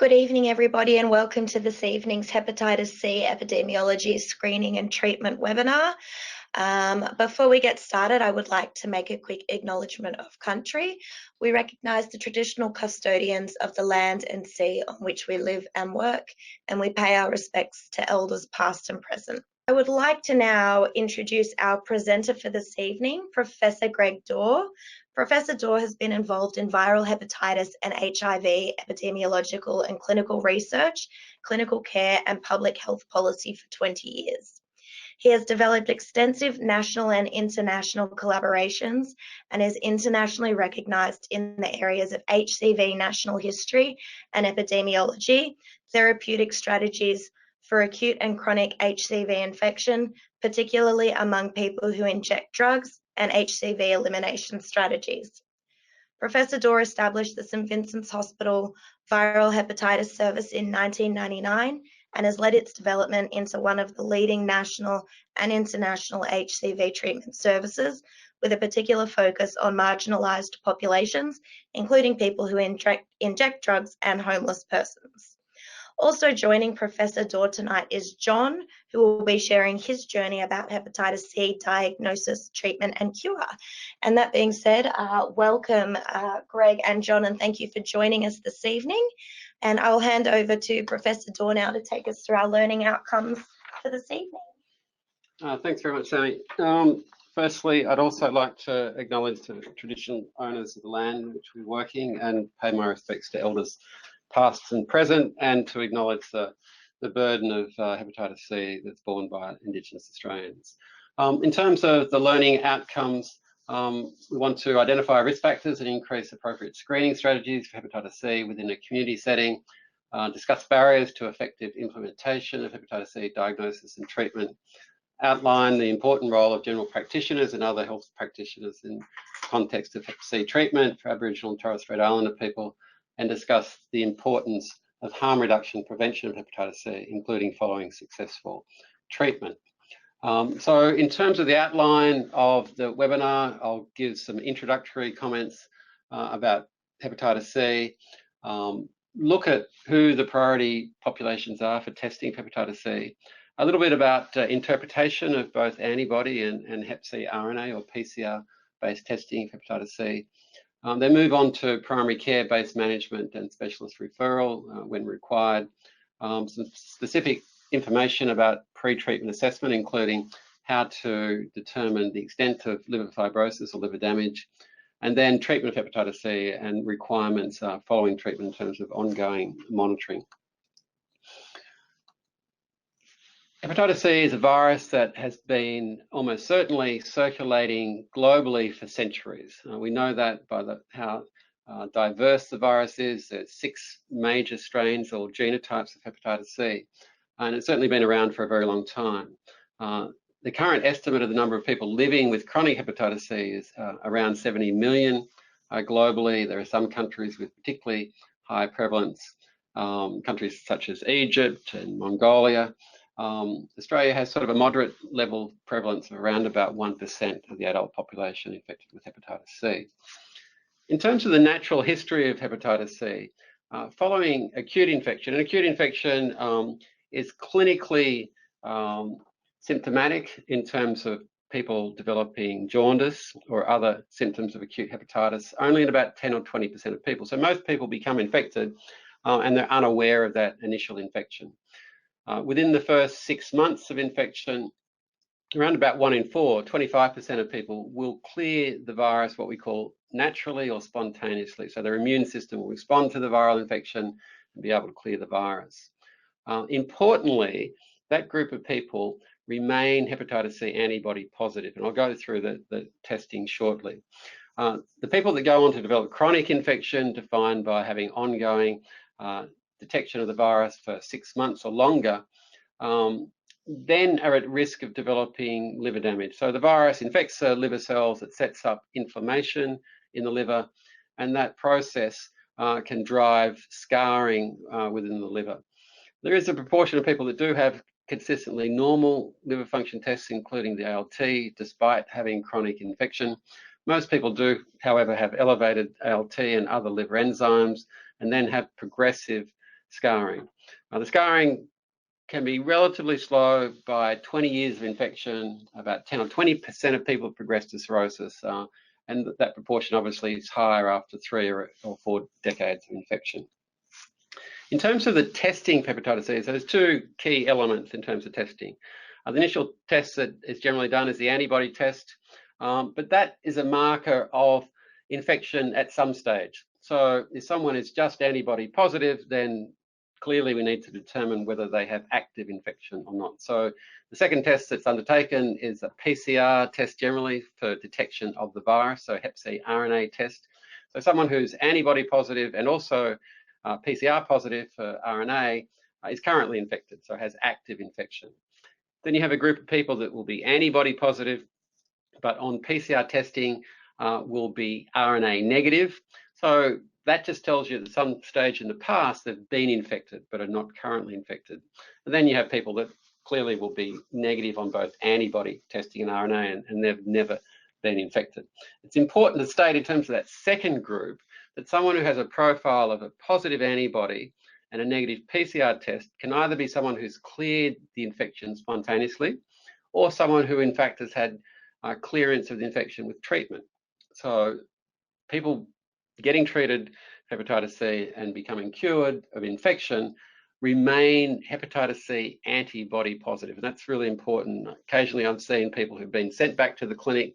Good evening, everybody, and welcome to this evening's Hepatitis C Epidemiology Screening and Treatment webinar. Before we get started, I would like to make a quick acknowledgement of country. We recognise the traditional custodians of the land and sea on which we live and work, and we pay our respects to elders past and present. I would like to now introduce our presenter for this evening, Professor Greg Dore. Professor Dore has been involved in viral hepatitis and HIV epidemiological and clinical research, clinical care and public health policy for 20 years. He has developed extensive national and international collaborations and is internationally recognised in the areas of HCV national history and epidemiology, therapeutic strategies for acute and chronic HCV infection, particularly among people who inject drugs, and HCV elimination strategies. Professor Dore established the St. Vincent's Hospital Viral Hepatitis Service in 1999 and has led its development into one of the leading national and international HCV treatment services, with a particular focus on marginalised populations, including people who inject drugs and homeless persons. Also joining Professor Dore tonight is John, who will be sharing his journey about hepatitis C diagnosis, treatment and cure. And that being said, welcome Greg and John, and thank you for joining us this evening. And I'll hand over to Professor Dore now to take us through our learning outcomes for this evening. Thanks very much, Sammy. Firstly, I'd also like to acknowledge the traditional owners of the land in which we're working and pay my respects to elders past and present, and to acknowledge the burden of hepatitis C that's borne by Indigenous Australians. In terms of the learning outcomes, we want to identify risk factors and increase appropriate screening strategies for hepatitis C within a community setting, discuss barriers to effective implementation of hepatitis C diagnosis and treatment, outline the important role of general practitioners and other health practitioners in the context of hep C treatment for Aboriginal and Torres Strait Islander people, and discuss the importance of harm reduction prevention of hepatitis C, including following successful treatment. So in terms of the outline of the webinar, I'll give some introductory comments about hepatitis C, look at who the priority populations are for testing for hepatitis C, a little bit about interpretation of both antibody and hep C RNA or PCR-based testing for hepatitis C. Then move on to primary care-based management and specialist referral when required. Some specific information about pre-treatment assessment, including how to determine the extent of liver fibrosis or liver damage, and then treatment of hepatitis C and requirements following treatment in terms of ongoing monitoring. Hepatitis C is a virus that has been almost certainly circulating globally for centuries. We know that by how diverse the virus is. There's 6 major strains or genotypes of hepatitis C, and it's certainly been around for a very long time. The current estimate of the number of people living with chronic hepatitis C is around 70 million globally. There are some countries with particularly high prevalence, countries such as Egypt and Mongolia. Australia has sort of a moderate level prevalence of around about 1% of the adult population infected with hepatitis C. In terms of the natural history of hepatitis C, following acute infection, and acute infection is clinically symptomatic in terms of people developing jaundice or other symptoms of acute hepatitis, only in about 10 or 20% of people. So most people become infected and they're unaware of that initial infection. Within the first 6 months of infection, around about 1 in 4, 25% of people will clear the virus, what we call naturally or spontaneously. So their immune system will respond to the viral infection and be able to clear the virus. Importantly, that group of people remain hepatitis C antibody positive, and I'll go through the testing shortly. The people that go on to develop chronic infection, defined by having ongoing detection of the virus for 6 months or longer, then are at risk of developing liver damage. So the virus infects the liver cells, it sets up inflammation in the liver, and that process can drive scarring within the liver. There is a proportion of people that do have consistently normal liver function tests, including the ALT, despite having chronic infection. Most people do, however, have elevated ALT and other liver enzymes, and then have progressive scarring. The scarring can be relatively slow. By 20 years of infection, about 10 or 20% of people progress to cirrhosis, and that proportion obviously is higher after 3 or 4 decades of infection. In terms of the testing for hepatitis C, so there's 2 key elements in terms of testing. The initial test that is generally done is the antibody test, but that is a marker of infection at some stage. So if someone is just antibody positive, then clearly we need to determine whether they have active infection or not. So the second test that's undertaken is a PCR test generally for detection of the virus, so Hep C RNA test. So someone who's antibody positive and also PCR positive for RNA is currently infected, so has active infection. Then you have a group of people that will be antibody positive, but on PCR testing will be RNA negative. So that just tells you that at some stage in the past they've been infected but are not currently infected. And then you have people that clearly will be negative on both antibody testing and RNA, and they've never been infected. It's important to state in terms of that second group that someone who has a profile of a positive antibody and a negative PCR test can either be someone who's cleared the infection spontaneously, or someone who in fact has had clearance of the infection with treatment. So people getting treated for hepatitis C and becoming cured of infection remain hepatitis C antibody positive, and that's really important. Occasionally I've seen people who've been sent back to the clinic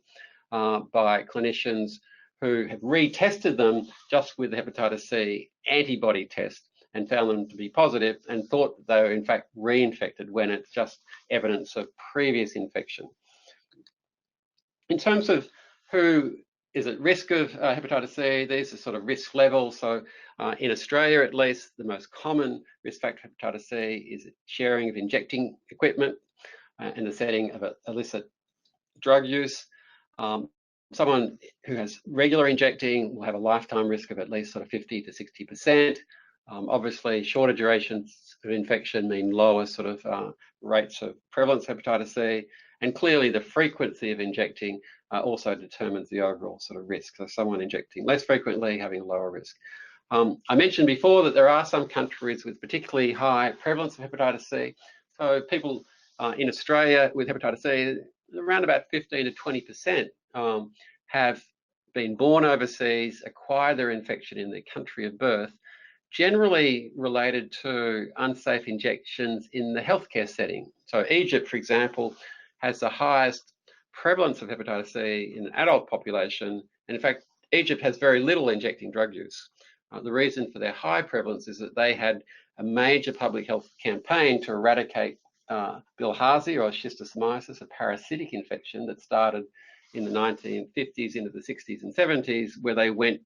by clinicians who have retested them just with the hepatitis C antibody test and found them to be positive and thought that they were in fact reinfected when it's just evidence of previous infection. In terms of who is at risk of hepatitis C, these are sort of risk levels. So in Australia, at least, the most common risk factor for hepatitis C is sharing of injecting equipment in the setting of illicit drug use. Someone who has regular injecting will have a lifetime risk of at least sort of 50 to 60%. Obviously, shorter durations of infection mean lower sort of rates of prevalence of hepatitis C, and clearly the frequency of injecting also determines the overall sort of risk. So someone injecting less frequently having a lower risk. I mentioned before that there are some countries with particularly high prevalence of hepatitis C. So people in Australia with hepatitis C, around about 15 to 20% have been born overseas, acquired their infection in their country of birth, generally related to unsafe injections in the healthcare setting. So Egypt, for example, has the highest prevalence of hepatitis C in the adult population. And in fact, Egypt has very little injecting drug use. The reason for their high prevalence is that they had a major public health campaign to eradicate bilharzia or schistosomiasis, a parasitic infection that started in the 1950s into the 60s and 70s, where they went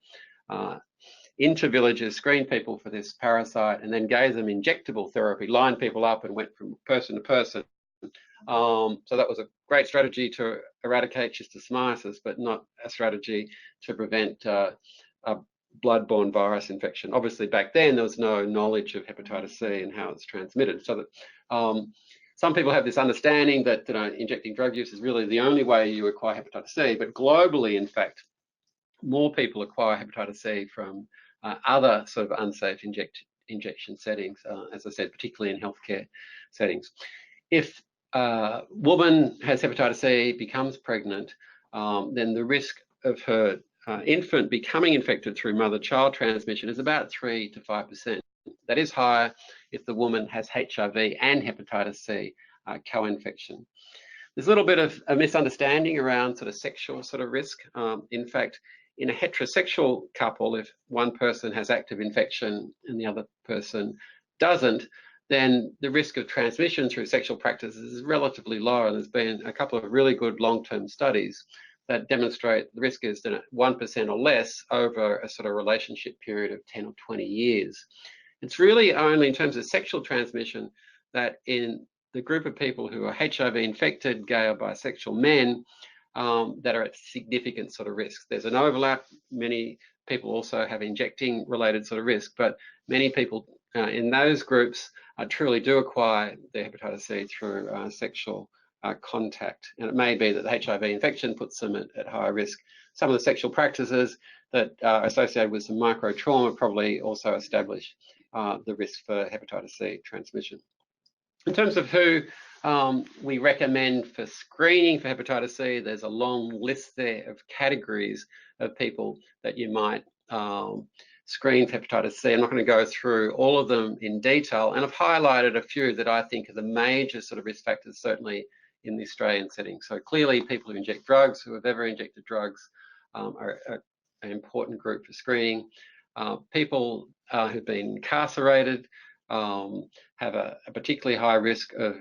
into villages, screened people for this parasite, and then gave them injectable therapy, lined people up and went from person to person. So that was a great strategy to eradicate schistosomiasis, but not a strategy to prevent a blood-borne virus infection. Obviously, back then there was no knowledge of hepatitis C and how it's transmitted. So that some people have this understanding that injecting drug use is really the only way you acquire hepatitis C, but globally, in fact, more people acquire hepatitis C from other sort of unsafe injection settings, as I said, particularly in healthcare settings. If a woman has hepatitis C, becomes pregnant, then the risk of her infant becoming infected through mother-child transmission is about 3 to 5%. That is higher if the woman has HIV and hepatitis C co-infection. There's a little bit of a misunderstanding around sort of sexual sort of risk. In fact, in a heterosexual couple, if one person has active infection and the other person doesn't, then the risk of transmission through sexual practices is relatively low. And there's been a couple of really good long-term studies that demonstrate the risk is 1% or less over a sort of relationship period of 10 or 20 years. It's really only in terms of sexual transmission that in the group of people who are HIV infected, gay or bisexual men, that are at significant sort of risk. There's an overlap. Many people also have injecting related sort of risk, but many people in those groups truly do acquire their hepatitis C through sexual contact. And it may be that the HIV infection puts them at higher risk. Some of the sexual practices that are associated with some micro trauma probably also establish the risk for hepatitis C transmission. In terms of who we recommend for screening for hepatitis C, there's a long list there of categories of people that you might screen for hepatitis C. I'm not going to go through all of them in detail, and I've highlighted a few that I think are the major sort of risk factors, certainly in the Australian setting. So clearly people who inject drugs, who have ever injected drugs, are an important group for screening. People who've been incarcerated have a particularly high risk of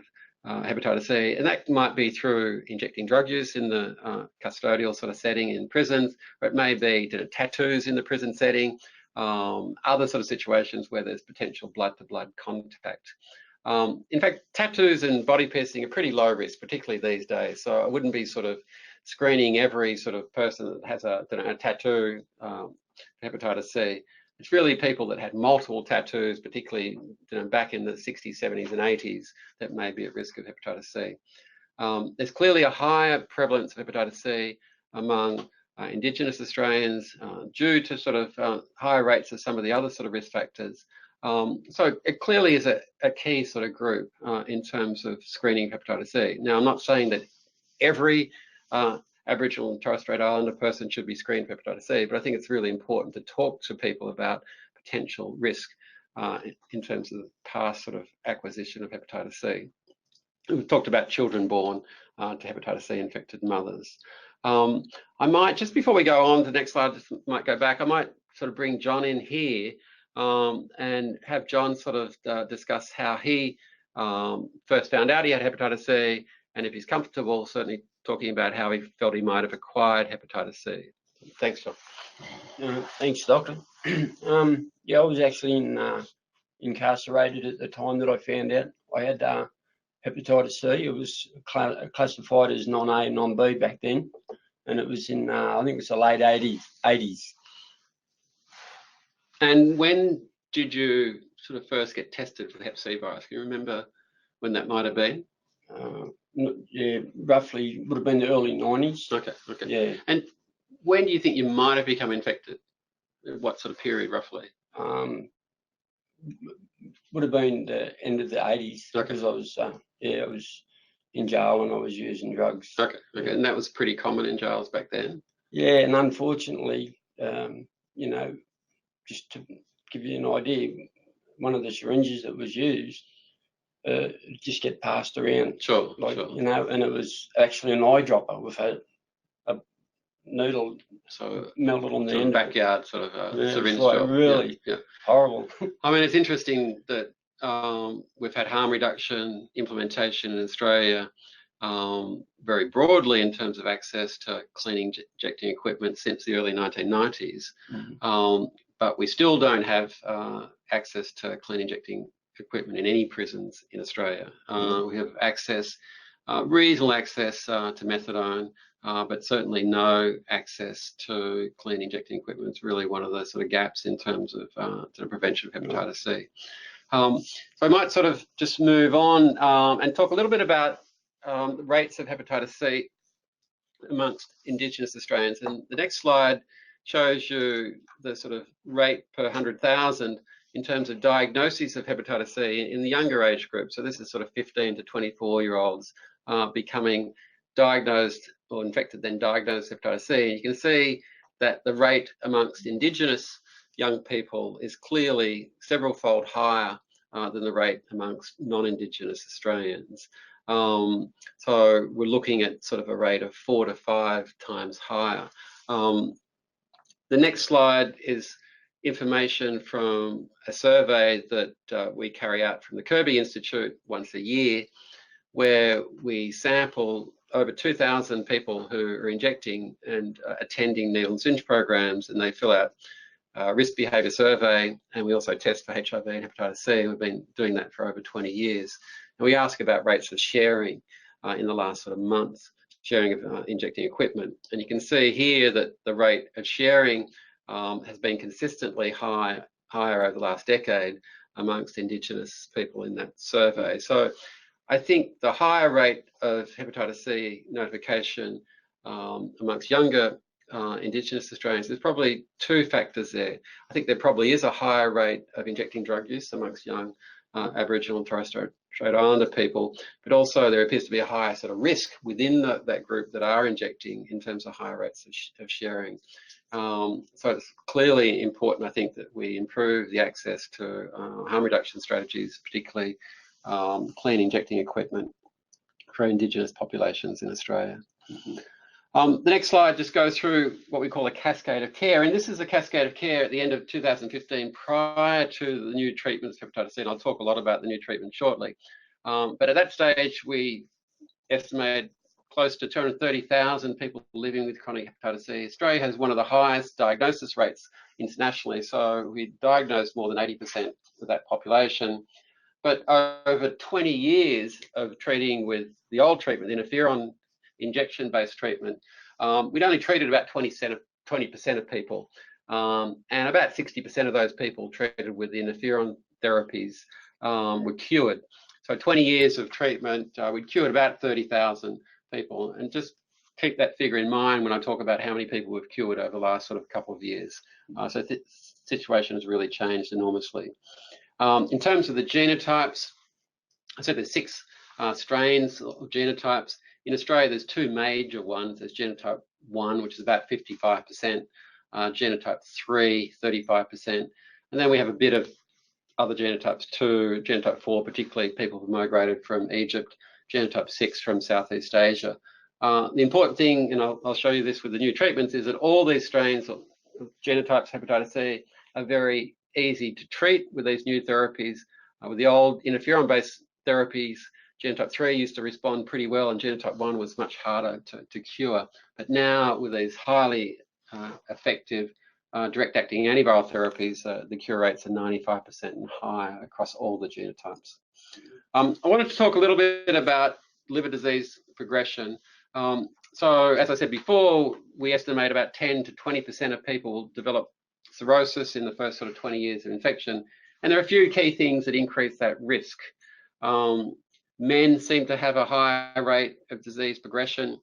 hepatitis C, and that might be through injecting drug use in the custodial sort of setting in prisons, or it may be tattoos in the prison setting, other sort of situations where there's potential blood-to-blood contact. In fact, tattoos and body piercing are pretty low risk, particularly these days. So I wouldn't be sort of screening every sort of person that has a tattoo for hepatitis C. It's really people that had multiple tattoos, particularly back in the 60s, 70s and 80s, that may be at risk of hepatitis C. There's clearly a higher prevalence of hepatitis C among Indigenous Australians due to sort of higher rates of some of the other sort of risk factors. So it clearly is a key sort of group in terms of screening hepatitis C. Now, I'm not saying that every Aboriginal and Torres Strait Islander person should be screened for hepatitis C, but I think it's really important to talk to people about potential risk in terms of past sort of acquisition of hepatitis C. We've talked about children born to hepatitis C infected mothers. I might, just before we go on to the next slide, just might go back, I might sort of bring John in here and have John sort of discuss how he first found out he had hepatitis C, and if he's comfortable, certainly talking about how he felt he might have acquired hepatitis C. Thanks, John. Thanks, Doctor. Yeah, I was actually incarcerated at the time that I found out I had hepatitis C. It was classified as non-A, non-B back then, and it was in, I think it was the late 80s. And when did you sort of first get tested for the Hep C virus? Can you remember when that might have been? Yeah, roughly would have been the early 90s. Okay. Yeah. And when do you think you might have become infected? What sort of period, roughly? Would have been the end of the 80s, because I was, I was in jail and I was using drugs. Okay. And that was pretty common in jails back then? Yeah, and unfortunately, you know, just to give you an idea, one of the syringes that was used just get passed around. Sure. You know, and it was actually an eyedropper with a needle melted on the end. Backyard sort of syringe. Like really horrible. I mean, it's interesting that we've had harm reduction implementation in Australia very broadly in terms of access to clean injecting equipment since the early 1990s. But we still don't have access to clean injecting equipment in any prisons in Australia. We have access, reasonable access to methadone, but certainly no access to clean injecting equipment. It's really one of the sort of gaps in terms of the prevention of hepatitis C. So I might sort of just move on and talk a little bit about the rates of hepatitis C amongst Indigenous Australians. And the next slide shows you the sort of rate per 100,000 in terms of diagnoses of hepatitis C in the younger age group. So this is sort of 15 to 24-year-olds becoming diagnosed or infected, then diagnosed with hepatitis C. And you can see that the rate amongst Indigenous young people is clearly several-fold higher than the rate amongst non-Indigenous Australians. So we're looking at sort of a rate of 4 to 5 times higher. The next slide is information from a survey that we carry out from the Kirby Institute once a year, where we sample over 2,000 people who are injecting and attending needle and syringe programs, and they fill out a risk behaviour survey, and we also test for HIV and hepatitis C. We've been doing that for over 20 years. And we ask about rates of sharing in the last sort of month, sharing of injecting equipment. And you can see here that the rate of sharing has been consistently higher over the last decade amongst Indigenous people in that survey. So I think the higher rate of hepatitis C notification amongst younger Indigenous Australians, there's probably two factors there. I think there probably is a higher rate of injecting drug use amongst young Aboriginal and Torres Strait Islander people, but also there appears to be a higher sort of risk within that group that are injecting in terms of higher rates of sharing. So it's clearly important, I think, that we improve the access to harm reduction strategies, particularly clean injecting equipment for Indigenous populations in Australia. The next slide just goes through what we call a cascade of care, and this is a cascade of care at the end of 2015 prior to the new treatments for hepatitis C, and I'll talk a lot about the new treatment shortly. But at that stage, we estimated close to 230,000 people living with chronic hepatitis C. Australia has one of the highest diagnosis rates internationally, so we diagnosed more than 80% of that population. But over 20 years of treating with the old treatment, interferon injection-based treatment, we'd only treated about 20% of people, and about 60% of those people treated with interferon therapies were cured. So 20 years of treatment, we'd cured about 30,000 people, and just keep that figure in mind when I talk about how many people we've cured over the last sort of couple of years. So the situation has really changed enormously. In terms of the genotypes, I said there's 6 strains of genotypes. In Australia, there's 2 major ones. There's genotype 1, which is about 55%, genotype 3, 35%, and then we have a bit of other genotypes too, genotype 4, particularly people who migrated from Egypt, genotype 6 from Southeast Asia. The important thing, and I'll show you this with the new treatments, is that all these strains of genotypes hepatitis C are very easy to treat with these new therapies. With the old interferon-based therapies, genotype 3 used to respond pretty well, and genotype 1 was much harder to cure. But now, with these highly effective direct-acting antiviral therapies, the cure rates are 95% and higher across all the genotypes. I wanted to talk a little bit about liver disease progression. So, as I said before, we estimate about 10 to 20% of people develop cirrhosis in the first sort of 20 years of infection, and there are a few key things that increase that risk. Men seem to have a higher rate of disease progression.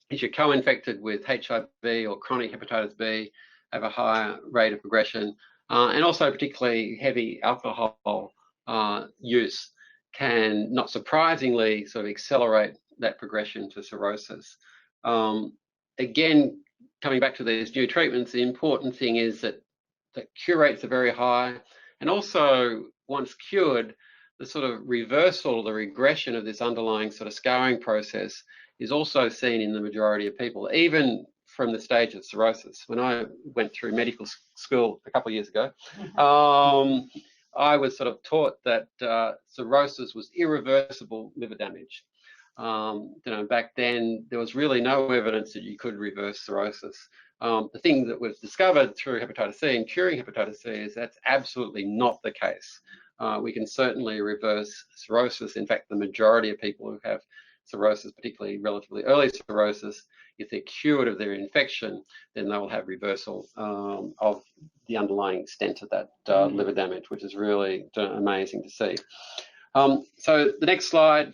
If you're co-infected with HIV or chronic hepatitis B, have a higher rate of progression, and also particularly heavy alcohol use can, not surprisingly, sort of accelerate that progression to cirrhosis. Again, coming back to these new treatments, the important thing is that the cure rates are very high, and also once cured, the sort of reversal, the regression of this underlying sort of scarring process is also seen in the majority of people, even from the stage of cirrhosis. When I went through medical school a couple of years ago, I was sort of taught that cirrhosis was irreversible liver damage. Back then, there was really no evidence that you could reverse cirrhosis. The thing that was discovered through hepatitis C and curing hepatitis C is that's absolutely not the case. We can certainly reverse cirrhosis. In fact, the majority of people who have cirrhosis, particularly relatively early cirrhosis, if they're cured of their infection, then they will have reversal of the underlying extent of that liver damage, which is really amazing to see. So the next slide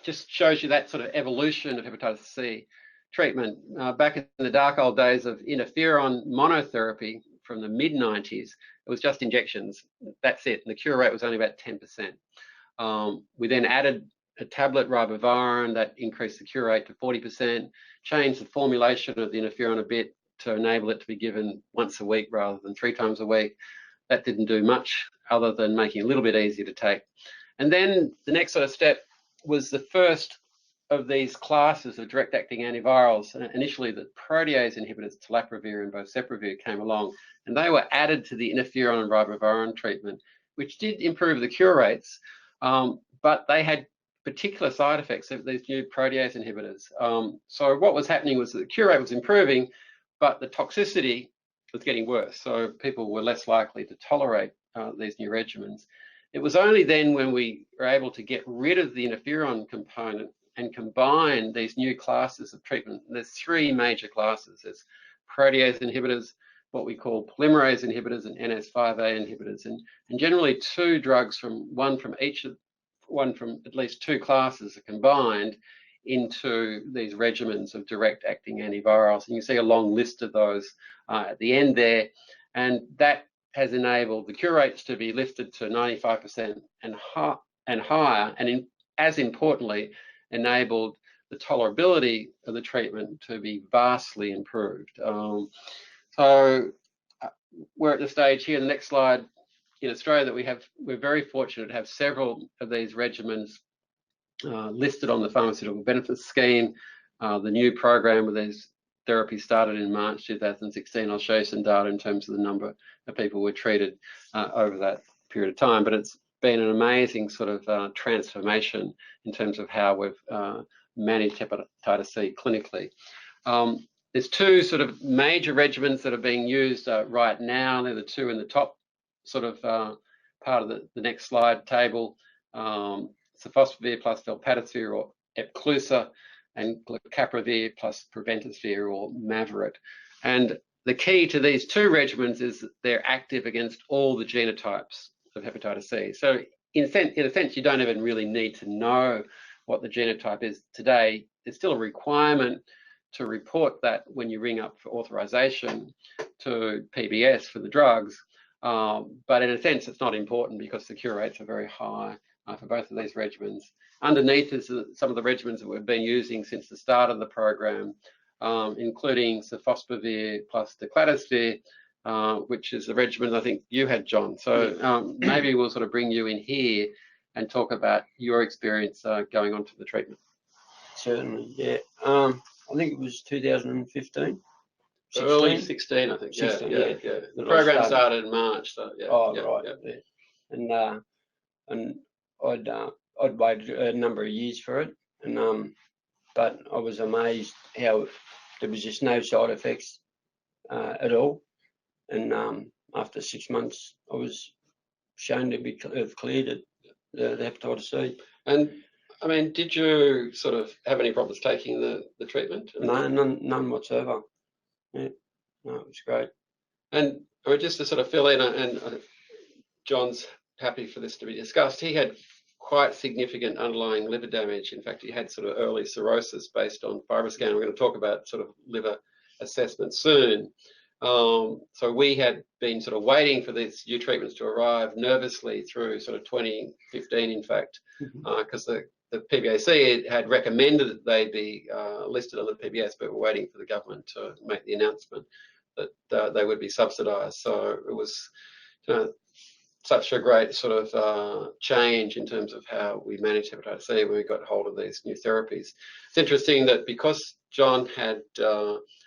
just shows you that sort of evolution of hepatitis C treatment. Back in the dark old days of interferon monotherapy from the mid-90s, it was just injections. That's it. And the cure rate was only about 10%. We then added a tablet ribavirin that increased the cure rate to 40%, changed the formulation of the interferon a bit to enable it to be given once a week rather than 3 times a week. That didn't do much other than making it a little bit easier to take. And then the next sort of step was the first of these classes of direct-acting antivirals. Initially, the protease inhibitors, telaprevir and boceprevir, came along, and they were added to the interferon and ribavirin treatment, which did improve the cure rates, but they had particular side effects of these new protease inhibitors. So what was happening was that the cure rate was improving, but the toxicity was getting worse. So people were less likely to tolerate these new regimens. It was only then when we were able to get rid of the interferon component and combine these new classes of treatment. And there's 3 major classes. There's protease inhibitors, what we call polymerase inhibitors, and NS5A inhibitors, and generally 2 drugs one from each of one from at least 2 classes are combined into these regimens of direct acting antivirals. And you see a long list of those at the end there. And that has enabled the cure rates to be lifted to 95% and higher, and as importantly, enabled the tolerability of the treatment to be vastly improved. So we're at the stage here, the next slide, in Australia that we're very fortunate to have several of these regimens listed on the Pharmaceutical Benefits Scheme. The new program with these therapies started in March 2016. I'll show you some data in terms of the number of people who were treated over that period of time, but it's been an amazing sort of transformation in terms of how we've managed hepatitis C clinically. There's 2 sort of major regimens that are being used right now. They're the 2 in the top sort of part of the next slide table, sofosbuvir plus velpatasvir or Epclusa, and glecaprevir plus preventosvir or Mavorite. And the key to these 2 regimens is that they're active against all the genotypes of hepatitis C. So in a sense, you don't even really need to know what the genotype is today. There's still a requirement to report that when you ring up for authorization to PBS for the drugs. But in a sense, it's not important because the cure rates are very high for both of these regimens. Underneath is some of the regimens that we've been using since the start of the program, including sofosbuvir plus decladisvir, which is the regimen I think you had, John. So maybe we'll sort of bring you in here and talk about your experience going on to the treatment. Certainly, yeah. I think it was 2015. Early 16, I think. 16, yeah. The program started in March, so yeah. Oh, right. Yeah. And I'd waited a number of years for it, and but I was amazed how there was just no side effects at all. And after 6 months, I was shown to have cleared the hepatitis C. And I mean, did you sort of have any problems taking the treatment? No, none whatsoever. Yeah, no, it was great. And I mean, just to sort of fill in, and John's happy for this to be discussed, he had quite significant underlying liver damage. In fact, he had sort of early cirrhosis based on FibroScan. We're going to talk about sort of liver assessment soon. So we had been sort of waiting for these new treatments to arrive nervously through sort of 2015, in fact, because the PBAC had recommended that they be listed on the PBS, but we're waiting for the government to make the announcement that they would be subsidised. So it was such a great sort of change in terms of how we manage hepatitis C when we got hold of these new therapies. It's interesting that because John had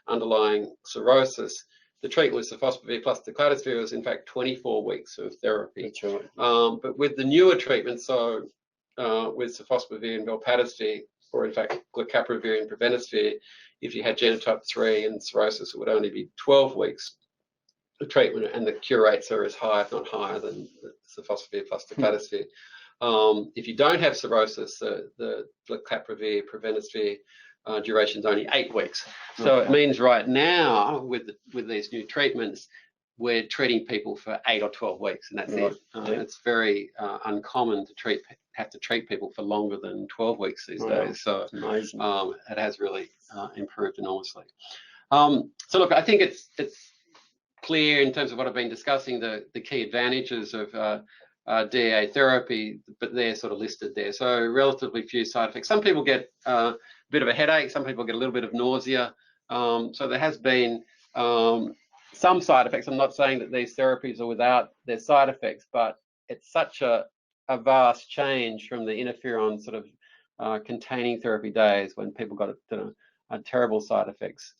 underlying cirrhosis, the treatment with sofosbuvir plus decladisvir was in fact 24 weeks of therapy. That's right. But with the newer treatments, so with sofosbuvir and velpatasvir, or in fact glecaprevir and preventosvir, if you had genotype 3 and cirrhosis, it would only be 12 weeks of treatment, and the cure rates are as high, if not higher, than sofosbuvir plus decladisvir. If you don't have cirrhosis, the glecaprevir, preventosvir duration is only 8 weeks. So it means right now, with these new treatments, we're treating people for 8 or 12 weeks, and that's it. It's very uncommon to have to treat people for longer than 12 weeks these days. So it has really improved enormously. So look, I think it's clear in terms of what I've been discussing, the key advantages of DA therapy, but they're sort of listed there. So relatively few side effects. Some people get a bit of a headache, some people get a little bit of nausea. So there has been some side effects. I'm not saying that these therapies are without their side effects, but it's such a vast change from the interferon sort of containing therapy days when people got terrible side effects.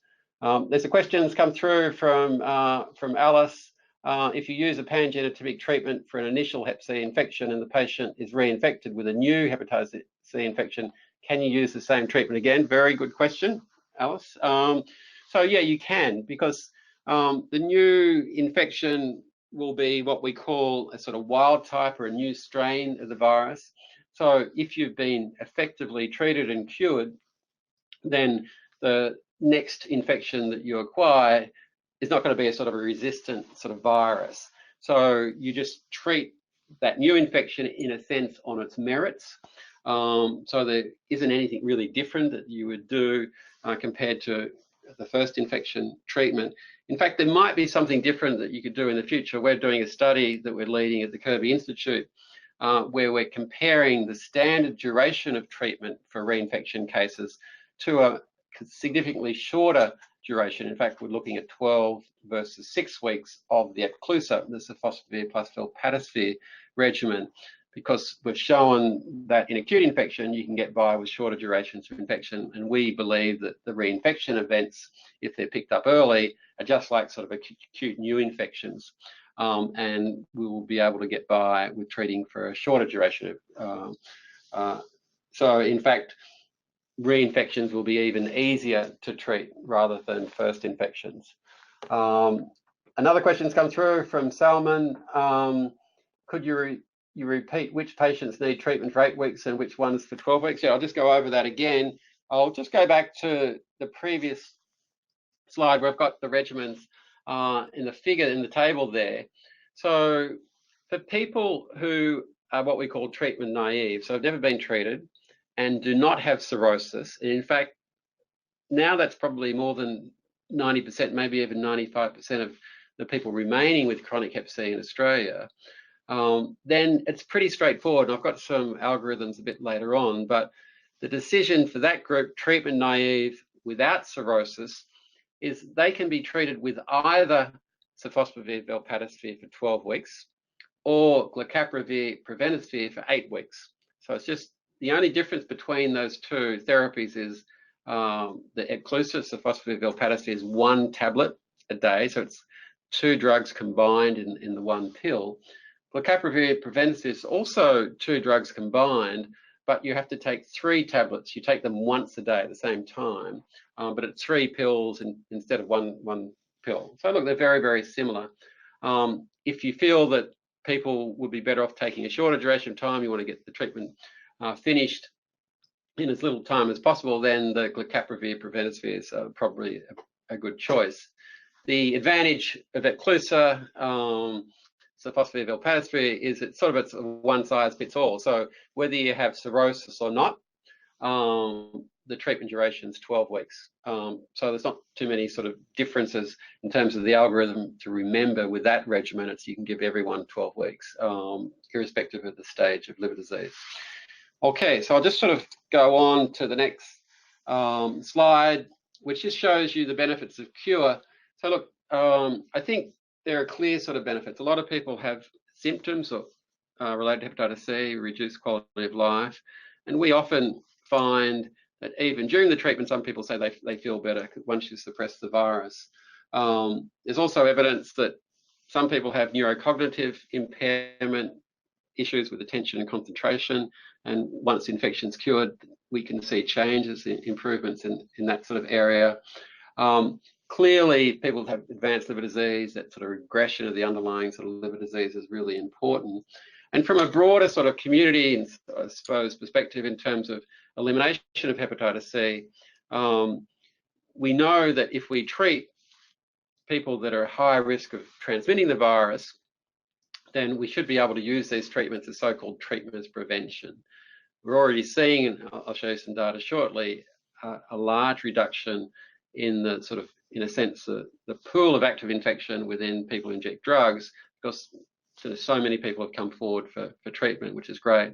There's a question that's come through from Alice. If you use a pangenotypic treatment for an initial Hep C infection and the patient is reinfected with a new hepatitis C infection, can you use the same treatment again? Very good question, Alice. So yeah, you can, because the new infection will be what we call a sort of wild type or a new strain of the virus. So if you've been effectively treated and cured, then the next infection that you acquire is not going to be a sort of a resistant sort of virus. So you just treat that new infection in a sense on its merits. So there isn't anything really different that you would do compared to the first infection treatment. In fact, there might be something different that you could do in the future. We're doing a study that we're leading at the Kirby Institute where we're comparing the standard duration of treatment for reinfection cases to a significantly shorter duration. In fact, we're looking at 12 versus 6 weeks of the Epclusa, the sofosbuvir plus velpatasvir regimen, because we've shown that in acute infection, you can get by with shorter durations of infection. And we believe that the reinfection events, if they're picked up early, are just like sort of acute new infections. And we will be able to get by with treating for a shorter duration. So in fact, reinfections will be even easier to treat rather than first infections. Another question's come through from Salman. Could you repeat which patients need treatment for 8 weeks and which ones for 12 weeks? Yeah, I'll just go over that again. I'll just go back to the previous slide where I've got the regimens in the figure in the table there. So for people who are what we call treatment naive, so have never been treated and do not have cirrhosis, and in fact, now that's probably more than 90%, maybe even 95% of the people remaining with chronic Hep C in Australia, then it's pretty straightforward. And I've got some algorithms a bit later on, but the decision for that group, treatment naive without cirrhosis, is they can be treated with either sofosbuvir velpatasvir for 12 weeks or glecaprevir preventasphere for 8 weeks. So it's just the only difference between those two therapies is the Epclusa, sofosbuvir velpatasvir, is 1 tablet a day. So it's 2 drugs combined in the 1 pill. Glecaprevir preventasphere is also 2 drugs combined, but you have to take 3 tablets. You take them once a day at the same time, but it's 3 pills instead of one pill. So look, they're very, very similar. If you feel that people would be better off taking a shorter duration of time, you want to get the treatment finished in as little time as possible, then the glecaprevir preventasphere is probably a good choice. The advantage of Epclusa, sofosbuvir velpatasvir, is it's sort of it's one size fits all. So whether you have cirrhosis or not, the treatment duration is 12 weeks. So there's not too many sort of differences in terms of the algorithm to remember with that regimen. It's you can give everyone 12 weeks, irrespective of the stage of liver disease. Okay, so I'll just sort of go on to the next slide, which just shows you the benefits of cure. So look, I think there are clear sort of benefits. A lot of people have symptoms related to hepatitis C, reduced quality of life, and we often find that even during the treatment, some people say they feel better once you suppress the virus. There's also evidence that some people have neurocognitive impairment, issues with attention and concentration, and once infection's cured, we can see changes, improvements in that sort of area. Clearly, people have advanced liver disease, that sort of regression of the underlying sort of liver disease is really important. And from a broader sort of community, and I suppose, perspective in terms of elimination of hepatitis C, we know that if we treat people that are at high risk of transmitting the virus, then we should be able to use these treatments as so-called treatment as prevention. We're already seeing, and I'll show you some data shortly, a large reduction in the sort of, in a sense, the pool of active infection within people who inject drugs, because sort of so many people have come forward for treatment, which is great.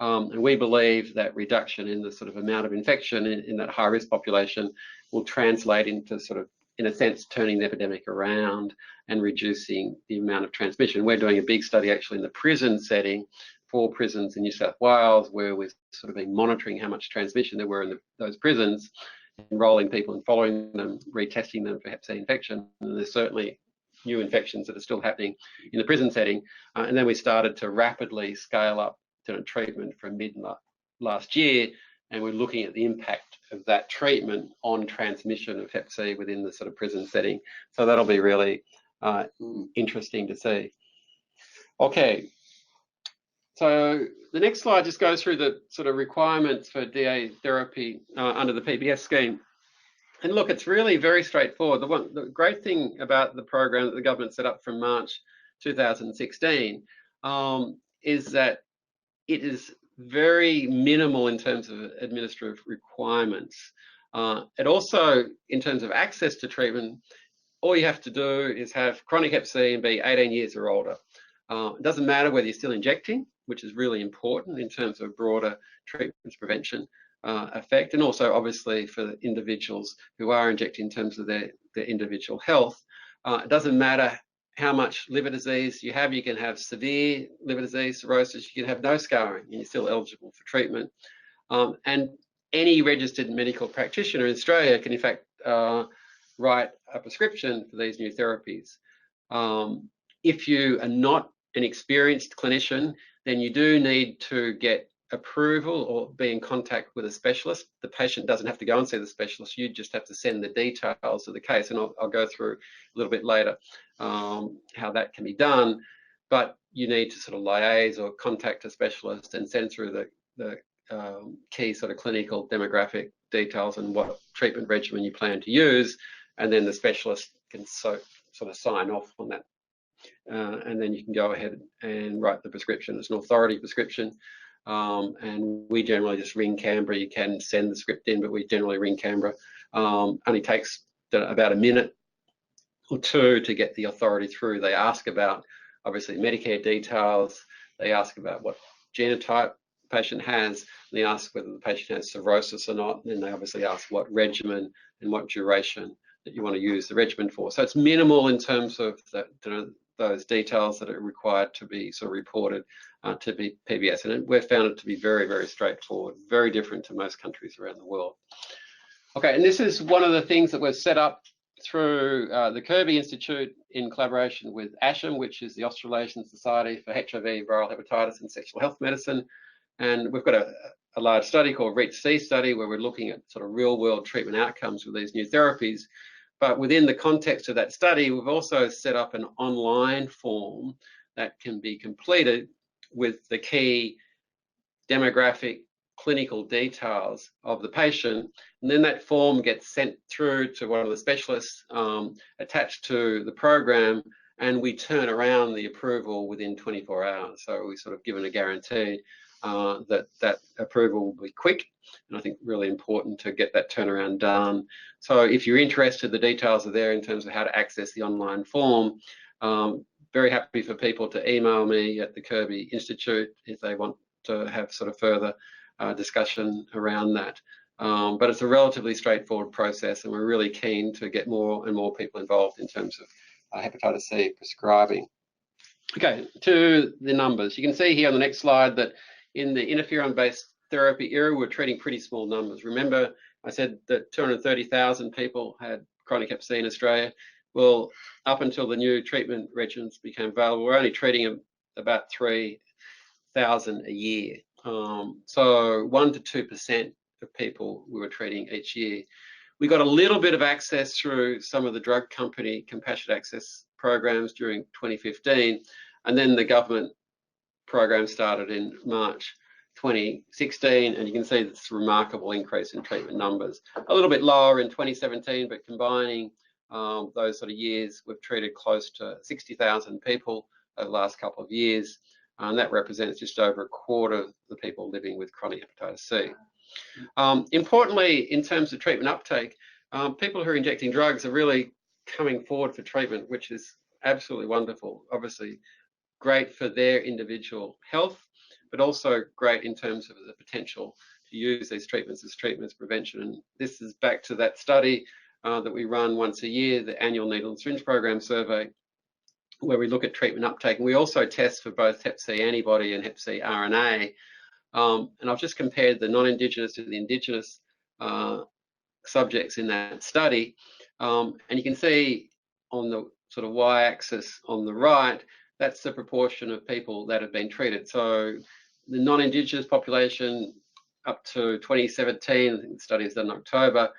And we believe that reduction in the sort of amount of infection in that high-risk population will translate into sort of, in a sense, turning the epidemic around and reducing the amount of transmission. We're doing a big study actually in the prison setting, 4 prisons in New South Wales, where we've sort of been monitoring how much transmission there were in those prisons, enrolling people and following them, retesting them for Hep C infection. And there's certainly new infections that are still happening in the prison setting. And then we started to rapidly scale up to treatment from mid last year, and we're looking at the impact of that treatment on transmission of Hep C within the sort of prison setting. So that'll be really interesting to see. Okay, so the next slide just goes through the sort of requirements for DA therapy under the PBS scheme. And look, it's really very straightforward. The great thing about the program that the government set up from March 2016 is that it is very minimal in terms of administrative requirements. It also, in terms of access to treatment, all you have to do is have chronic Hep C and be 18 years or older. It doesn't matter whether you're still injecting, which is really important in terms of broader treatment prevention effect, and also obviously for individuals who are injecting in terms of their individual health. It doesn't matter how much liver disease you have. You can have severe liver disease, cirrhosis, you can have no scarring, and you're still eligible for treatment. And any registered medical practitioner in Australia can in fact write a prescription for these new therapies. If you are not an experienced clinician, then you do need to get approval or be in contact with a specialist. The patient doesn't have to go and see the specialist. You just have to send the details of the case, and I'll go through a little bit later how that can be done. But you need to sort of liaise or contact a specialist and send through the key sort of clinical demographic details and what treatment regimen you plan to use, and then the specialist can sort of sign off on that, and then you can go ahead and write the prescription. It's an authority prescription. And we generally just ring Canberra. You can send the script in, but we generally ring Canberra. Only takes about a minute or two to get the authority through. They ask about, obviously, Medicare details. They ask about what genotype the patient has. They ask whether the patient has cirrhosis or not. And then they obviously ask what regimen and what duration that you want to use the regimen for. So it's minimal in terms of those details that are required to be sort of reported to be PBS, and we've found it to be very, very straightforward, very different to most countries around the world. Okay, and this is one of the things that was set up through the Kirby Institute in collaboration with ASHEN, which is the Australasian Society for HIV, Viral Hepatitis and Sexual Health Medicine. And we've got a large study called Ricci study where we're looking at sort of real world treatment outcomes with these new therapies. But within the context of that study, we've also set up an online form that can be completed with the key demographic clinical details of the patient. And then that form gets sent through to one of the specialists attached to the program, and we turn around the approval within 24 hours. So we're sort of given a guarantee that approval will be quick, and I think really important to get that turnaround done. So if you're interested, the details are there in terms of how to access the online form. Very happy for people to email me at the Kirby Institute if they want to have sort of further discussion around that. But it's a relatively straightforward process, and we're really keen to get more and more people involved in terms of hepatitis C prescribing. Okay, to the numbers. You can see here on the next slide that in the interferon-based therapy era, we're treating pretty small numbers. Remember, I said that 230,000 people had chronic Hep C in Australia. Well, up until the new treatment regimens became available, we're only treating about 3,000 a year. So 1 to 2% of people we were treating each year. We got a little bit of access through some of the drug company compassionate access programs during 2015, and then the government program started in March 2016, and you can see this remarkable increase in treatment numbers. A little bit lower in 2017, but combining those sort of years, we've treated close to 60,000 people over the last couple of years, and that represents just over a quarter of the people living with chronic hepatitis C. Importantly, in terms of treatment uptake, people who are injecting drugs are really coming forward for treatment, which is absolutely wonderful. Obviously, great for their individual health, but also great in terms of the potential to use these treatments as treatments prevention. And this is back to that study that we run once a year, the annual needle and syringe program survey, where we look at treatment uptake. And we also test for both Hep C antibody and Hep C RNA. And I've just compared the non-Indigenous to the Indigenous subjects in that study. And you can see on the sort of y-axis on the right, that's the proportion of people that have been treated. So the non-Indigenous population up to 2017, I think the study was done in October,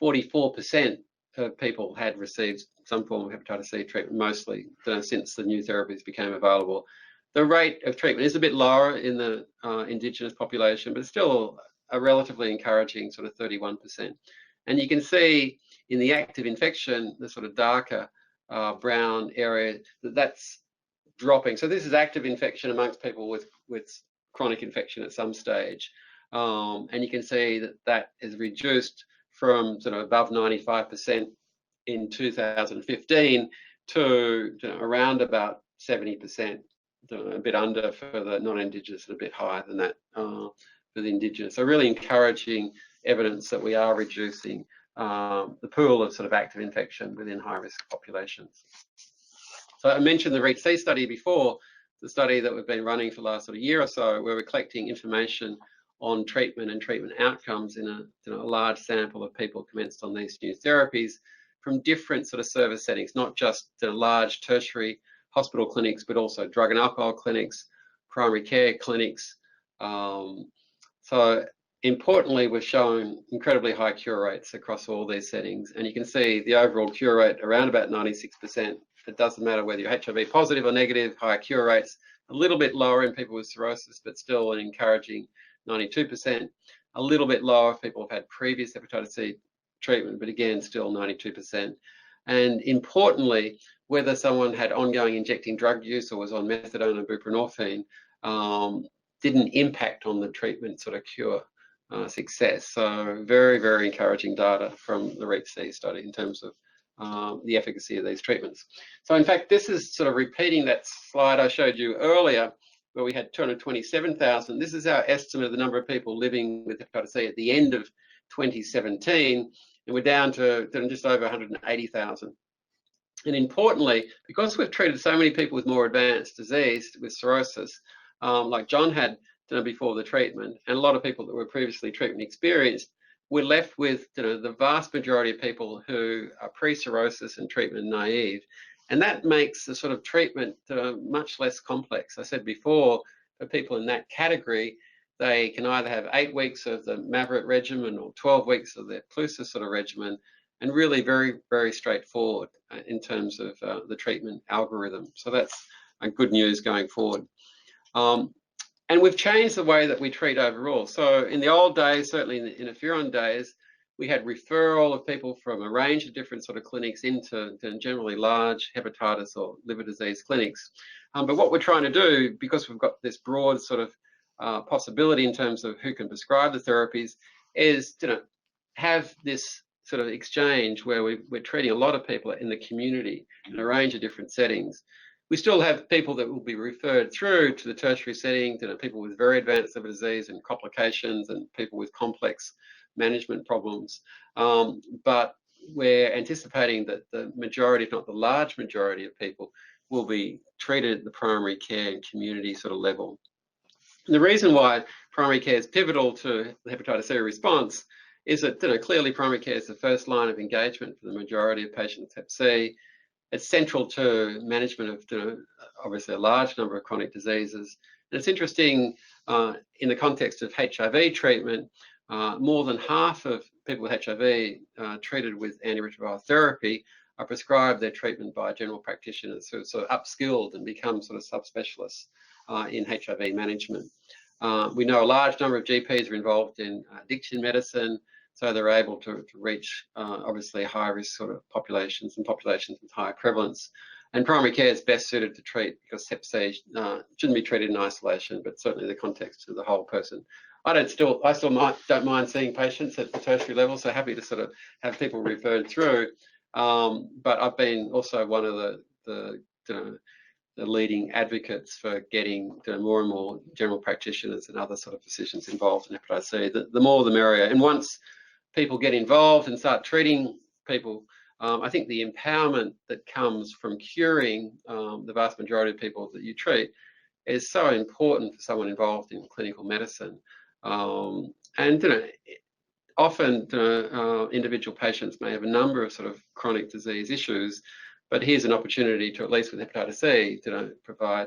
44% of people had received some form of hepatitis C treatment, mostly since the new therapies became available. The rate of treatment is a bit lower in the Indigenous population, but it's still a relatively encouraging sort of 31%. And you can see in the active infection, the sort of darker brown area, that's dropping. So this is active infection amongst people with chronic infection at some stage. And you can see that that is reduced from sort of above 95% in 2015 to around about 70%, a bit under for the non-Indigenous and a bit higher than that for the Indigenous. So really encouraging evidence that we are reducing the pool of sort of active infection within high-risk populations. So I mentioned the Ricci study before, the study that we've been running for the last sort of year or so, where we're collecting information on treatment and treatment outcomes in a large sample of people commenced on these new therapies from different sort of service settings, not just the large tertiary hospital clinics, but also drug and alcohol clinics, primary care clinics. So importantly, we're showing incredibly high cure rates across all these settings. And you can see the overall cure rate around about 96%. It doesn't matter whether you're HIV positive or negative, higher cure rates, a little bit lower in people with cirrhosis, but still an encouraging 92%, a little bit lower if people have had previous hepatitis C treatment, but again, still 92%. And importantly, whether someone had ongoing injecting drug use or was on methadone or buprenorphine didn't impact on the treatment sort of cure success. So very, very encouraging data from the Ricci study in terms of the efficacy of these treatments. So in fact, this is sort of repeating that slide I showed you earlier, where we had 227,000. This is our estimate of the number of people living with hepatitis C at the end of 2017, and we're down to just over 180,000. And importantly, because we've treated so many people with more advanced disease, with cirrhosis, like John had before the treatment, and a lot of people that were previously treatment experienced, we're left with the vast majority of people who are pre-cirrhosis and treatment naive. And that makes the sort of treatment much less complex. I said before, for people in that category, they can either have 8 weeks of the Mavorite regimen or 12 weeks of the Epclusa sort of regimen, and really very, very straightforward in terms of the treatment algorithm. So that's good news going forward. And we've changed the way that we treat overall. So in the old days, certainly in the interferon days, we had referral of people from a range of different sort of clinics into generally large hepatitis or liver disease clinics. But what we're trying to do, because we've got this broad sort of possibility in terms of who can prescribe the therapies, is have this sort of exchange where we're treating a lot of people in the community in a range of different settings. We still have people that will be referred through to the tertiary setting, people with very advanced liver disease and complications, and people with complex management problems. But we're anticipating that the majority, if not the large majority of people, will be treated at the primary care and community sort of level. And the reason why primary care is pivotal to the hepatitis C response is that clearly primary care is the first line of engagement for the majority of patients with Hep C. It's central to management of obviously a large number of chronic diseases. And it's interesting in the context of HIV treatment, more than half of people with HIV treated with antiretroviral therapy are prescribed their treatment by general practitioners who are sort of upskilled and become sort of subspecialists in HIV management. We know a large number of GPs are involved in addiction medicine, so they're able to reach obviously high risk sort of populations and populations with higher prevalence. And primary care is best suited to treat because Hep C shouldn't be treated in isolation, but certainly in the context of the whole person. I still don't mind seeing patients at the tertiary level, so happy to sort of have people referred through. But I've been also one of the leading advocates for getting more and more general practitioners and other sort of physicians involved in hepatitis C. The more the merrier. And once people get involved and start treating people, I think the empowerment that comes from curing the vast majority of people that you treat is so important for someone involved in clinical medicine. And often individual patients may have a number of sort of chronic disease issues, but here's an opportunity to, at least with hepatitis C, provide